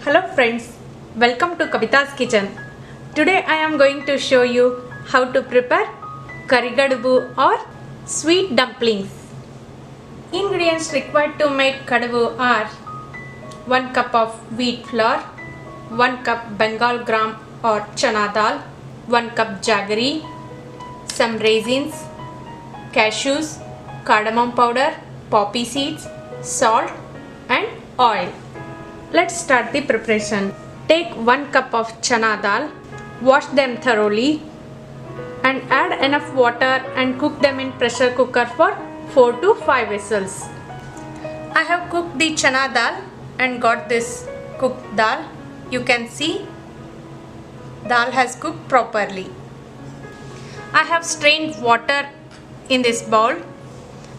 Hello friends, welcome to Kavita's Kitchen. Today I am going to show you how to prepare karigadubu or sweet dumplings. Ingredients required to make kadabu are 1 cup of wheat flour, 1 cup Bengal gram or chana dal, 1 cup jaggery, some raisins, cashews, cardamom powder, poppy seeds, salt and oil. Let's start the preparation. Take 1 cup of chana dal, wash them thoroughly and add enough water and cook them in pressure cooker for 4 to 5 whistles. I have cooked the chana dal and got this cooked dal. You can see dal has cooked properly. I have strained water in this bowl.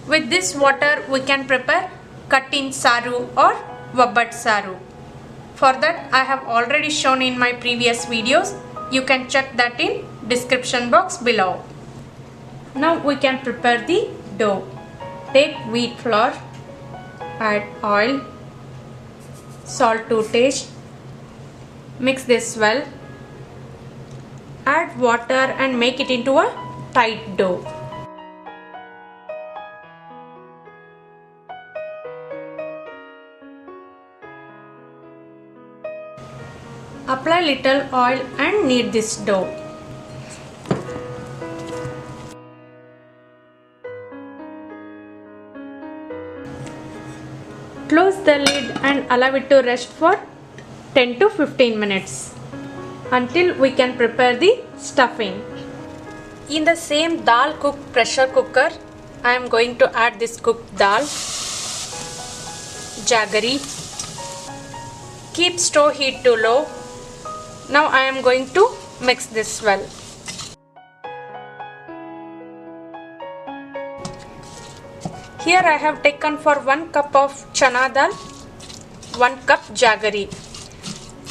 With this water we can prepare cutting saru or vabbat saru. For that I have already shown in my previous videos. You can check that in description box below. Now we can prepare the dough. Take wheat flour, add oil, salt to taste, mix this well, add water and make it into a tight dough. Apply little oil and knead this dough. Close the lid and allow it to rest for 10 to 15 minutes until we can prepare the stuffing. In the same dal cooked pressure cooker, I am going to add this cooked dal, jaggery. Keep stove heat to low. Now I am going to mix this well. Here I have taken for 1 cup of chana dal, 1 cup jaggery.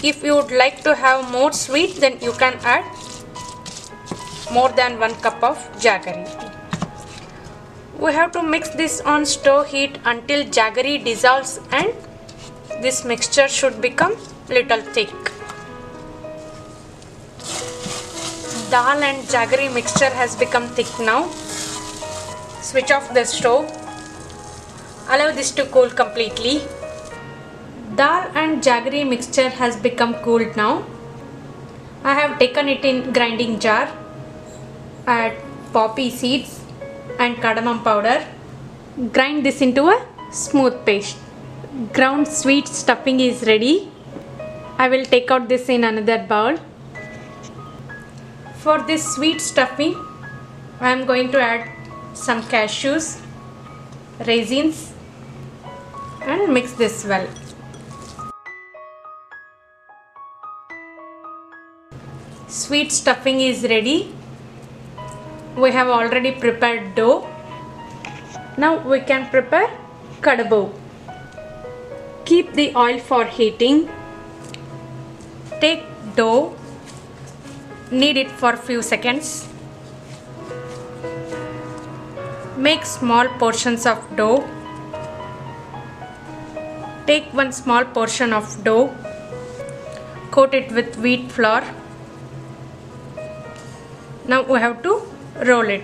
If you would like to have more sweet, then you can add more than 1 cup of jaggery. We have to mix this on stove heat until jaggery dissolves and this mixture should become little thick. Dal and jaggery mixture has become thick now. Switch off the stove. Allow this to cool completely. Dal and jaggery mixture has become cooled now. I have taken it in grinding jar. Add poppy seeds and cardamom powder. Grind this into a smooth paste. Ground sweet stuffing is ready. I will take out this in another bowl. For this sweet stuffing, I am going to add some cashews, raisins and mix this well. Sweet stuffing is ready. We have already prepared dough. Now we can prepare kadabu. Keep the oil for heating. Take dough. Knead it for few seconds. Make small portions of dough. Take 1 small portion of dough. Coat it with wheat flour. Now we have to roll it.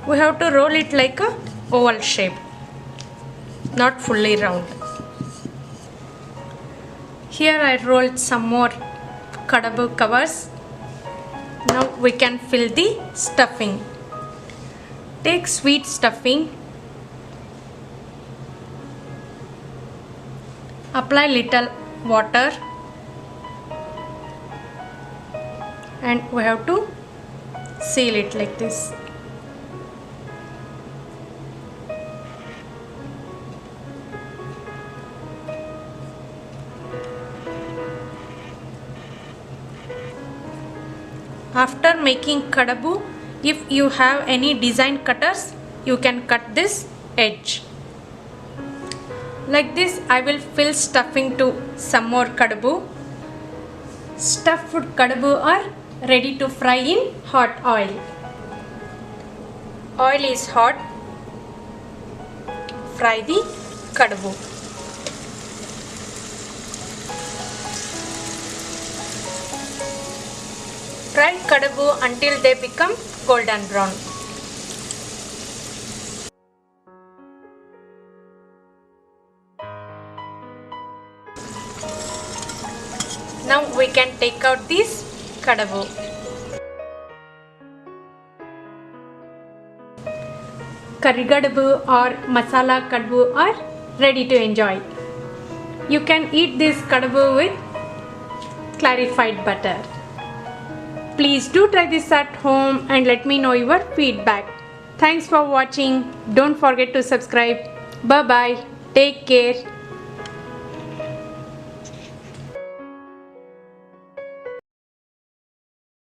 We have to roll it like a oval shape, not fully round. Here I rolled some more kadabu covers. Now we can fill the stuffing. Take sweet stuffing. Apply little water and we have to seal it like this. After making kadabu, if you have any design cutters, you can cut this edge. Like this, I will fill stuffing to some more kadabu. Stuffed kadabu are ready to fry in hot oil. Oil is hot. fry the kadabu. Fry kadabu until they become golden brown. Now we can take out this kadabu. Karigadabu or masala kadabu are ready to enjoy. You can eat this kadabu with clarified butter. Please do try this at home and let me know your feedback. Thanks for watching. Don't forget to subscribe. Bye bye. Take care.